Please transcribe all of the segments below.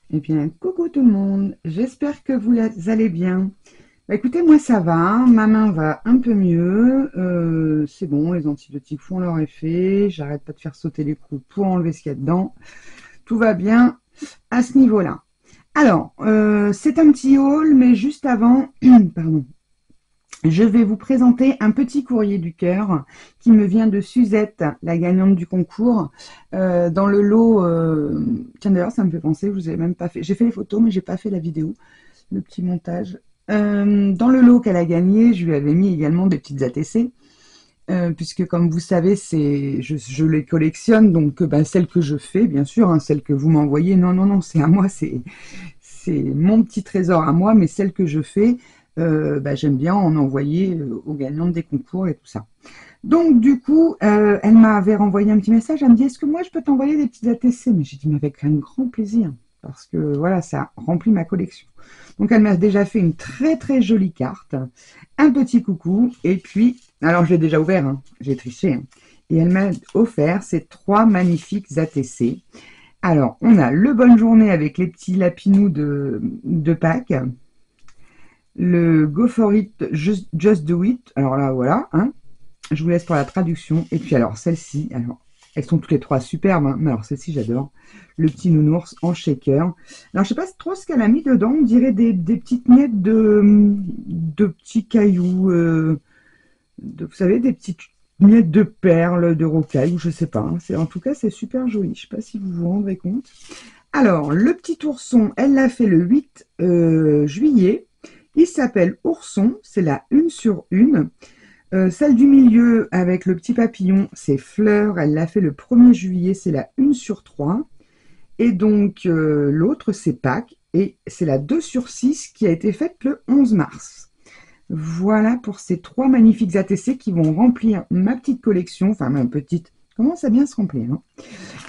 Eh bien, coucou tout le monde, j'espère que vous allez bien. Bah, écoutez, moi ça va, ma main va un peu mieux, c'est bon, les antibiotiques font leur effet, j'arrête pas de faire sauter les coups pour enlever ce qu'il y a dedans, tout va bien à ce niveau-là. Alors, c'est un petit haul, mais juste avant, pardon, je vais vous présenter un petit courrier du cœur qui me vient de Suzette, la gagnante du concours, dans le lot. Tiens, d'ailleurs, ça me fait penser, je vous ai même pas fait. J'ai fait les photos, mais j'ai pas fait la vidéo, le petit montage. Dans le lot qu'elle a gagné, je lui avais mis également des petites ATC, puisque comme vous savez, je les collectionne, donc bah, celles que je fais, bien sûr, hein, celles que vous m'envoyez, non, c'est à moi, c'est mon petit trésor à moi, mais celles que je fais, bah, j'aime bien en envoyer aux gagnantes des concours et tout ça. Donc du coup, elle m'avait renvoyé un petit message, elle me dit, est-ce que moi je peux t'envoyer des petites ATC? Mais j'ai dit, mais avec un grand plaisir, parce que voilà, ça remplit ma collection. Donc elle m'a déjà fait une très très jolie carte, un petit coucou, et puis, alors je l'ai déjà ouvert, hein, j'ai triché, hein, et elle m'a offert ces 3 magnifiques ATC. Alors, on a le Bonne Journée avec les petits lapinous de Pâques, le Go for it, just do it. Alors là, voilà, hein. Je vous laisse pour la traduction. Et puis alors, celle-ci, alors, elles sont toutes les 3 superbes, hein, mais alors celle-ci, j'adore. Le petit nounours en shaker. Alors, je sais pas trop ce qu'elle a mis dedans. On dirait des petites miettes de petits cailloux, vous savez, des petites miettes de perles, de rocailles, ou je sais pas. Hein. En tout cas, c'est super joli. Je sais pas si vous vous rendrez compte. Alors, le petit ourson, elle l'a fait le 8 juillet. Il s'appelle Ourson, c'est la 1 sur 1. Celle du milieu avec le petit papillon, c'est Fleur, elle l'a fait le 1er juillet, c'est la 1 sur 3. Et donc, l'autre, c'est Pâques, et c'est la 2 sur 6 qui a été faite le 11 mars. Voilà pour ces 3 magnifiques ATC qui vont remplir ma petite collection, enfin ma petite, commence à bien se remplir.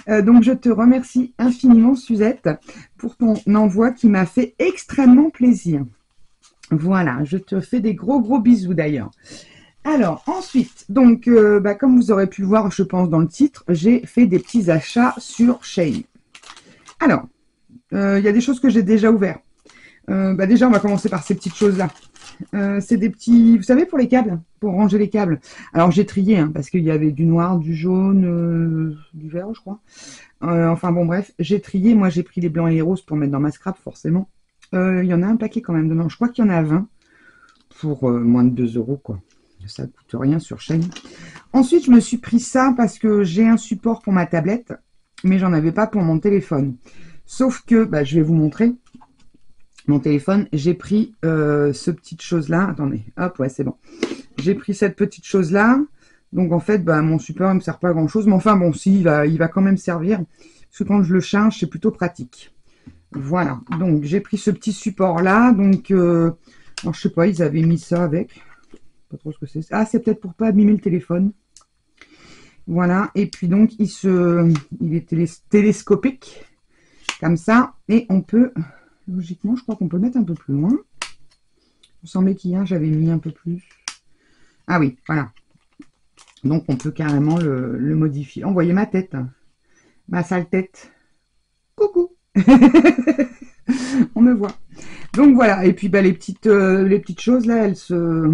Hein. Donc je te remercie infiniment Suzette pour ton envoi qui m'a fait extrêmement plaisir. Voilà, je te fais des gros bisous d'ailleurs. Alors ensuite, donc bah, comme vous aurez pu le voir je pense dans le titre, j'ai fait des petits achats sur Shein. Alors, il y a des choses que j'ai déjà ouvertes. Bah, déjà on va commencer par ces petites choses là. C'est des petits, vous savez, pour les câbles, pour ranger les câbles. Alors j'ai trié, hein, parce qu'il y avait du noir, du jaune, du vert, je crois. Enfin bon, bref, j'ai trié. Moi, j'ai pris les blancs et les roses pour mettre dans ma scrap, forcément. Il y en a un paquet quand même dedans. Je crois qu'il y en a 20 pour moins de 2 euros, quoi. Ça coûte rien sur Shein. Ensuite, je me suis pris ça parce que j'ai un support pour ma tablette, mais j'en avais pas pour mon téléphone. Sauf que, bah, je vais vous montrer mon téléphone, j'ai pris ce petite chose-là. Attendez, hop, ouais, c'est bon. J'ai pris cette petite chose-là. Donc, en fait, bah, mon support, il me sert pas à grand-chose. Mais enfin, bon, si, il va quand même servir. Parce que quand je le charge, c'est plutôt pratique. Voilà. Donc, j'ai pris ce petit support-là. Donc, alors, je sais pas, ils avaient mis ça avec. Pas trop ce que c'est. Ah, c'est peut-être pour pas abîmer le téléphone. Voilà. Et puis, donc, il est télescopique. Comme ça. Et on peut... Logiquement, je crois qu'on peut le mettre un peu plus loin. Il me semblait qu'hier, j'avais mis un peu plus. Ah oui, voilà. Donc, on peut carrément le modifier. On voyait ma tête. Ma sale tête. Coucou. On me voit. Donc, voilà. Et puis, bah, les petites choses, là, elles se...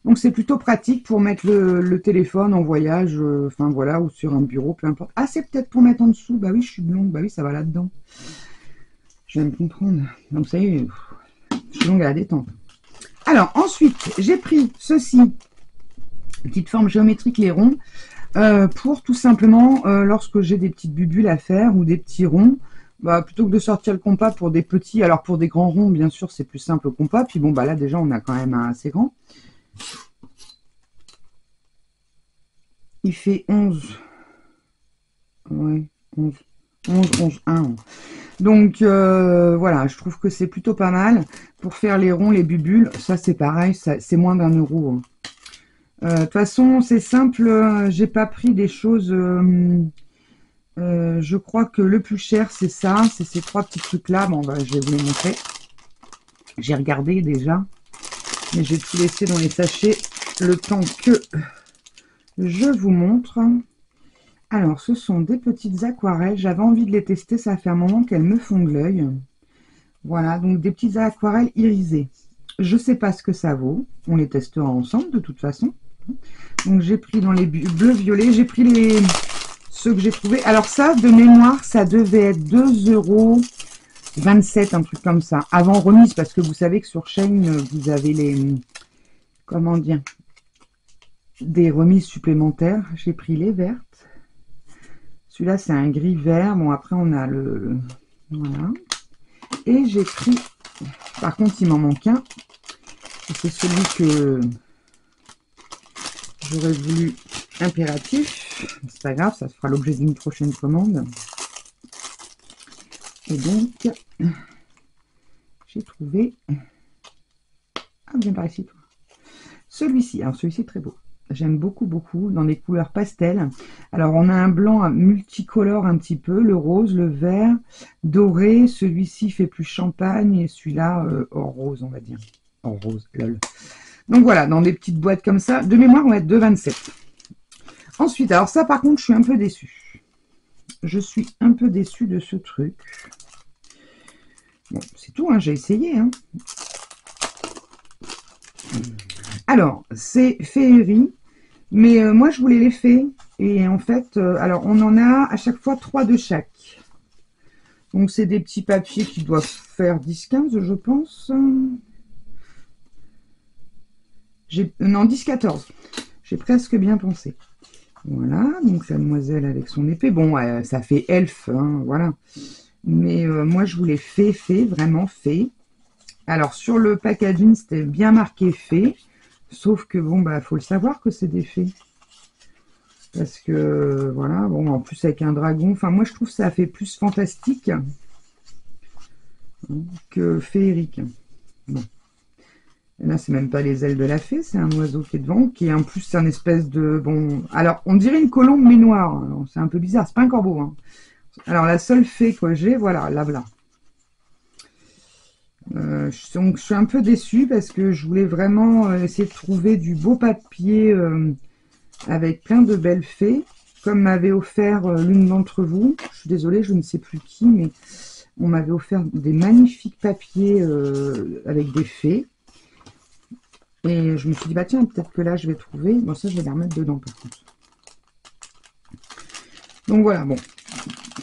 Donc, c'est plutôt pratique pour mettre le téléphone en voyage. Enfin, voilà, ou sur un bureau, peu importe. Ah, c'est peut-être pour mettre en dessous. Bah oui, je suis blonde. Bah oui, ça va là-dedans. Je viens de comprendre. Donc, ça y est, je suis longue à la détente. Alors, ensuite, j'ai pris ceci, petite forme géométrique, les ronds, pour tout simplement, lorsque j'ai des petites bubules à faire ou des petits ronds, bah, plutôt que de sortir le compas pour des petits, alors pour des grands ronds, bien sûr, c'est plus simple au compas. Puis bon, bah là, déjà, on a quand même un assez grand. Il fait 11. Ouais, 11. 11, 1. Donc voilà, je trouve que c'est plutôt pas mal. Pour faire les ronds, les bubules, ça c'est pareil, c'est moins d'1 euro. Hein. De toute façon, c'est simple, j'ai pas pris des choses... je crois que le plus cher, c'est ça, c'est ces 3 petits trucs-là. Bon, bah, je vais vous les montrer. J'ai regardé déjà. Mais j'ai tout laissé dans les sachets le temps que je vous montre. Alors, ce sont des petites aquarelles. J'avais envie de les tester. Ça fait un moment qu'elles me font de l'œil. Voilà, donc des petites aquarelles irisées. Je ne sais pas ce que ça vaut. On les testera ensemble de toute façon. Donc, j'ai pris dans les bleus-violets. J'ai pris ceux que j'ai trouvés. Alors ça, de mémoire, ça devait être 2,27 €, un truc comme ça. Avant remise, parce que vous savez que sur Shein, vous avez les... Comment dire, des remises supplémentaires. J'ai pris les vertes. Celui-là, c'est un gris vert. Bon, après, on a le... Voilà. Et j'ai pris... Par contre, il m'en manque un. C'est celui que j'aurais voulu impératif. C'est pas grave, ça fera l'objet d'une prochaine commande. Et donc, j'ai trouvé... Ah, viens par ici, toi. Celui-ci. Alors, celui-ci est très beau. J'aime beaucoup, beaucoup, dans les couleurs pastel. Alors, on a un blanc multicolore un petit peu, le rose, le vert, doré. Celui-ci fait plus champagne et celui-là, hors rose, on va dire. Hors rose, lol. Donc, voilà, dans des petites boîtes comme ça. De mémoire, on va être 2,27 €. Ensuite, alors ça, par contre, je suis un peu déçue. Je suis un peu déçue de ce truc. Bon, c'est tout, hein, j'ai essayé, hein. Alors, c'est féerie. Mais moi, je voulais les fées. Et en fait, alors, on en a à chaque fois 3 de chaque. Donc, c'est des petits papiers qui doivent faire 10-15, je pense. Non, 10-14. J'ai presque bien pensé. Voilà, donc la demoiselle avec son épée. Bon, ça fait elfe, hein, voilà. Mais moi, je voulais fée, vraiment fée. Alors, sur le packaging, c'était bien marqué fée. Sauf que, bon, bah, faut le savoir que c'est des fées. Parce que, voilà, bon, en plus avec un dragon. Enfin, moi, je trouve que ça fait plus fantastique que féerique. Bon. Et là, c'est même pas les ailes de la fée, c'est un oiseau qui est devant, qui est en plus un espèce de... Bon, alors, on dirait une colombe, mais noire. C'est un peu bizarre, c'est pas un corbeau. Hein. Alors, la seule fée que j'ai, voilà, là, voilà. Donc, je suis un peu déçue parce que je voulais vraiment essayer de trouver du beau papier avec plein de belles fées, comme m'avait offert l'une d'entre vous. Je suis désolée, je ne sais plus qui, mais on m'avait offert des magnifiques papiers avec des fées. Et je me suis dit, bah tiens, peut-être que là, je vais trouver. Bon, ça, je vais les remettre dedans, par contre. Donc, voilà, bon.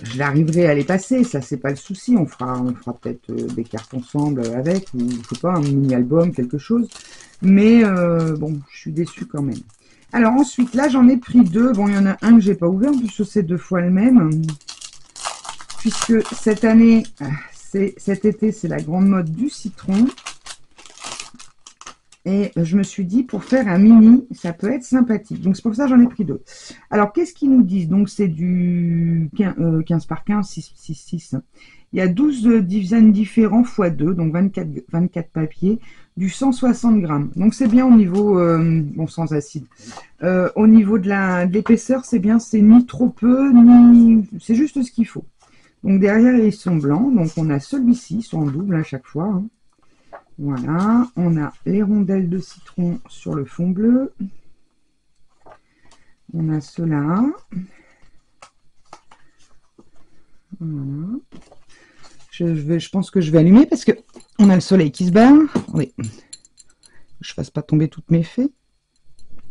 Je l'arriverai à les passer, ça, c'est pas le souci. On fera peut-être des cartes ensemble avec, ou je sais pas, un mini-album, quelque chose. Mais, bon, je suis déçue quand même. Alors, ensuite, là, j'en ai pris 2. Bon, il y en a un que j'ai pas ouvert, en plus, c'est 2 fois le même. Puisque cette année, cet été, c'est la grande mode du citron. Et je me suis dit, pour faire un mini, ça peut être sympathique. Donc, c'est pour ça que j'en ai pris 2. Alors, qu'est-ce qu'ils nous disent? Donc, c'est du 15 par 15, 6, 6, 6. Il y a 12 dizaines différents x 2, donc 24 papiers, du 160 grammes. Donc, c'est bien au niveau, bon, sans acide. Au niveau de l'épaisseur, c'est bien, c'est ni trop peu, ni... C'est juste ce qu'il faut. Donc, derrière, ils sont blancs. Donc, on a celui-ci, ils sont en double à chaque fois, hein. Voilà, on a les rondelles de citron sur le fond bleu. On a cela. Voilà. Je pense que je vais allumer parce que on a le soleil qui se bat. Oui. Je ne fasse pas tomber toutes mes fées.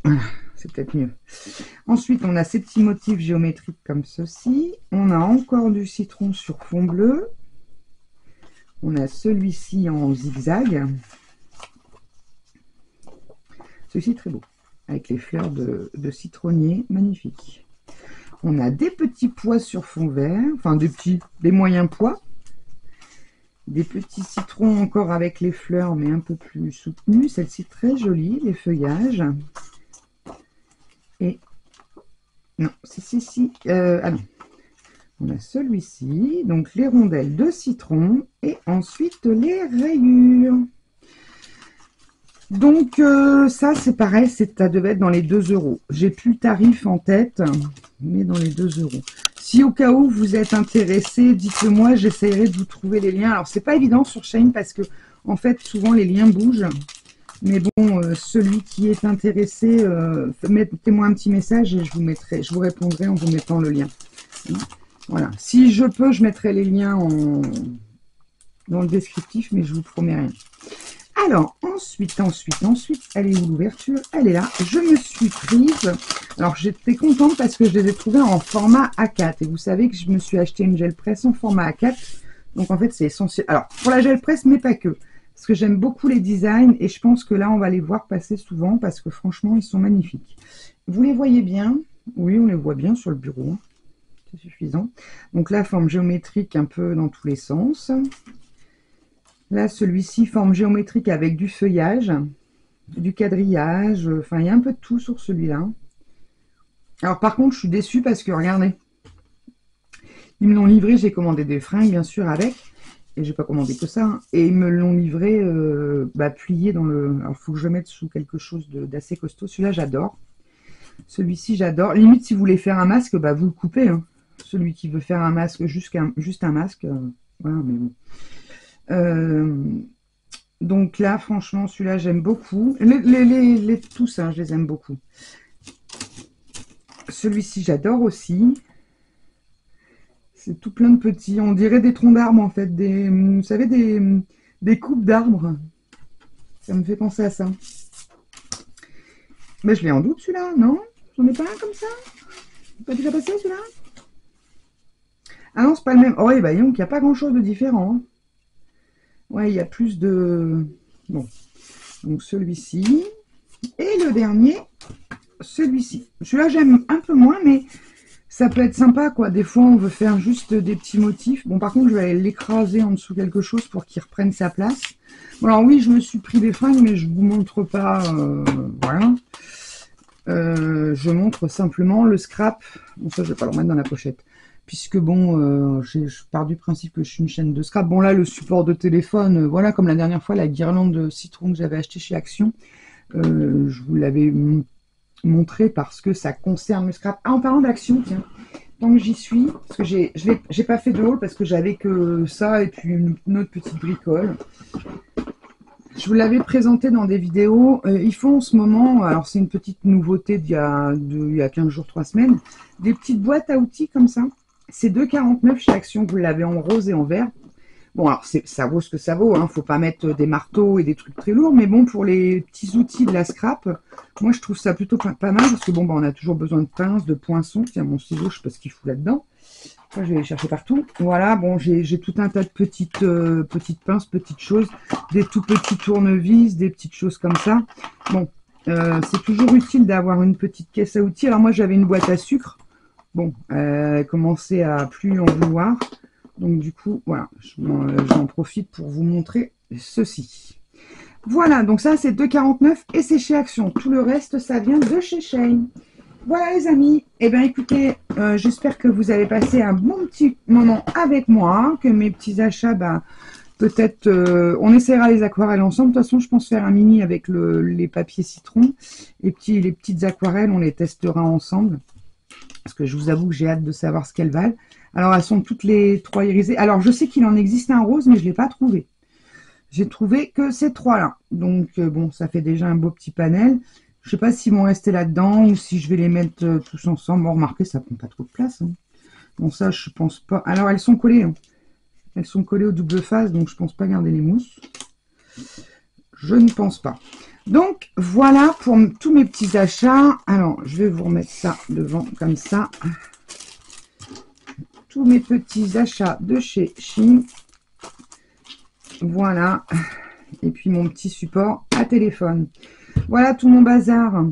Voilà, c'est peut-être mieux. Ensuite, on a ces petits motifs géométriques comme ceci. On a encore du citron sur fond bleu. On a celui-ci en zigzag. Celui-ci est très beau, avec les fleurs de citronnier, magnifique. On a des petits pois sur fond vert, enfin des moyens pois. Des petits citrons encore avec les fleurs, mais un peu plus soutenus. Celle-ci très jolie, les feuillages. Et non, si. Ah non. On a celui-ci, donc les rondelles de citron et ensuite les rayures. Donc ça c'est pareil, ça devait être dans les 2 €. J'ai plus le tarif en tête, mais dans les 2 €. Si au cas où vous êtes intéressé, dites-le moi, j'essaierai de vous trouver les liens. Alors c'est pas évident sur Shein parce que en fait souvent les liens bougent. Mais bon, celui qui est intéressé, mettez-moi un petit message et je vous répondrai en vous mettant le lien. Voilà. Si je peux, je mettrai les liens dans le descriptif, mais je vous promets rien. Alors, ensuite, elle est où l'ouverture? Elle est là. Je me suis prise. Alors, j'étais contente parce que je les ai trouvés en format A4. Et vous savez que je me suis acheté une gel presse en format A4. Donc, en fait, c'est essentiel. Alors, pour la gel presse, mais pas que. Parce que j'aime beaucoup les designs. Et je pense que là, on va les voir passer souvent. Parce que franchement, ils sont magnifiques. Vous les voyez bien? Oui, on les voit bien sur le bureau. C'est suffisant. Donc, la forme géométrique un peu dans tous les sens. Là, celui-ci, forme géométrique avec du feuillage, du quadrillage. Enfin, il y a un peu de tout sur celui-là. Alors, par contre, je suis déçue parce que, regardez, ils me l'ont livré. J'ai commandé des fringues, bien sûr, avec. Et j'ai pas commandé que ça. Hein. Et ils me l'ont livré plié dans le... Alors, il faut que je le mette sous quelque chose d'assez costaud. Celui-là, j'adore. Celui-ci, j'adore. Limite, si vous voulez faire un masque, vous le coupez. Hein. Celui qui veut faire un masque, juste un masque. Voilà, mais bon. Donc là, franchement, celui-là, j'aime beaucoup. Tous, hein, je les aime beaucoup. Celui-ci, j'adore aussi. C'est tout plein de petits. On dirait des troncs d'arbres, en fait. Vous savez, des coupes d'arbres. Ça me fait penser à ça. Mais je l'ai en double, celui-là, non? J'en ai pas un comme ça? Pas déjà passé, celui-là? Ah non, c'est pas le même. Oh, et bah, donc, il n'y a pas grand-chose de différent. Hein. Ouais, il y a plus de... Bon. Donc, celui-ci. Et le dernier, celui-ci. Celui-là, j'aime un peu moins, mais ça peut être sympa, quoi. Des fois, on veut faire juste des petits motifs. Bon, par contre, je vais aller l'écraser en dessous quelque chose pour qu'il reprenne sa place. Bon, alors oui, je me suis pris des fringues, mais je vous montre pas... voilà. Je montre simplement le scrap. Bon, ça, je vais pas le remettre dans la pochette. Puisque bon, je pars du principe que je suis une chaîne de scrap. Bon là, le support de téléphone, voilà, comme la dernière fois, la guirlande de citron que j'avais acheté chez Action. Je vous l'avais montré parce que ça concerne le scrap. Ah, en parlant d'Action, tiens, tant que j'y suis, parce que j'ai pas fait de haul parce que j'avais que ça et puis une autre petite bricole. Je vous l'avais présenté dans des vidéos. Ils font en ce moment, alors c'est une petite nouveauté d'il y a 15 jours, 3 semaines, des petites boîtes à outils comme ça. C'est 2,49 chez Action, vous l'avez en rose et en vert. Bon, alors ça vaut ce que ça vaut, hein. Faut pas mettre des marteaux et des trucs très lourds, mais bon, pour les petits outils de la scrap, moi je trouve ça plutôt pas mal, parce que bon, on a toujours besoin de pinces, de poinçons. Tiens, mon ciseau, je sais pas ce qu'il fout là-dedans. Je vais les chercher partout. Voilà, bon, j'ai tout un tas de petites pinces, petites choses, des tout petits tournevis, des petites choses comme ça. Bon, c'est toujours utile d'avoir une petite caisse à outils. Alors moi, j'avais une boîte à sucre. Bon, elle commençait à plus en vouloir. Donc du coup, voilà, j'en profite pour vous montrer ceci. Voilà, donc ça, c'est 2,49 et c'est chez Action. Tout le reste, ça vient de chez Shein. Voilà les amis, eh bien écoutez, j'espère que vous avez passé un bon petit moment avec moi, que mes petits achats, peut-être, on essaiera les aquarelles ensemble. De toute façon, je pense faire un mini avec les papiers citron. Les petites aquarelles, on les testera ensemble. Parce que je vous avoue que j'ai hâte de savoir ce qu'elles valent. Alors, elles sont toutes les 3 irisées. Alors, je sais qu'il en existe un rose, mais je ne l'ai pas trouvé. J'ai trouvé que ces 3-là. Donc, bon, ça fait déjà un beau petit panel. Je ne sais pas s'ils vont rester là-dedans ou si je vais les mettre tous ensemble. Bon, remarquez, ça prend pas trop de place. Hein. Bon, ça, je pense pas. Alors, elles sont collées. Hein. Elles sont collées aux double face, donc je pense pas garder les mousses. Je ne pense pas. Donc, voilà pour tous mes petits achats. Alors, je vais vous remettre ça devant, comme ça. Tous mes petits achats de chez Shein. Voilà. Et puis, mon petit support à téléphone. Voilà tout mon bazar.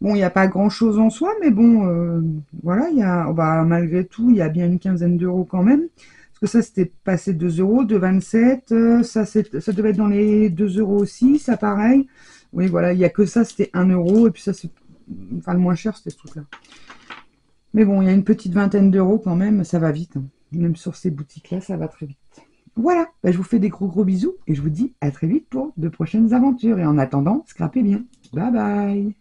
Bon, il n'y a pas grand-chose en soi, mais bon, voilà, il y a, malgré tout, il y a bien une quinzaine d'euros quand même. Parce que ça, c'était passé 2 euros, 2,27. Ça devait être dans les 2 euros aussi, ça pareil. Oui, voilà, il n'y a que ça, c'était 1 euro. Et puis ça, c'est enfin le moins cher, c'était ce truc-là. Mais bon, il y a une petite vingtaine d'euros quand même, ça va vite. Hein. Même sur ces boutiques-là, ça va très vite. Voilà, je vous fais des gros bisous et je vous dis à très vite pour de prochaines aventures. Et en attendant, scrapez bien. Bye bye.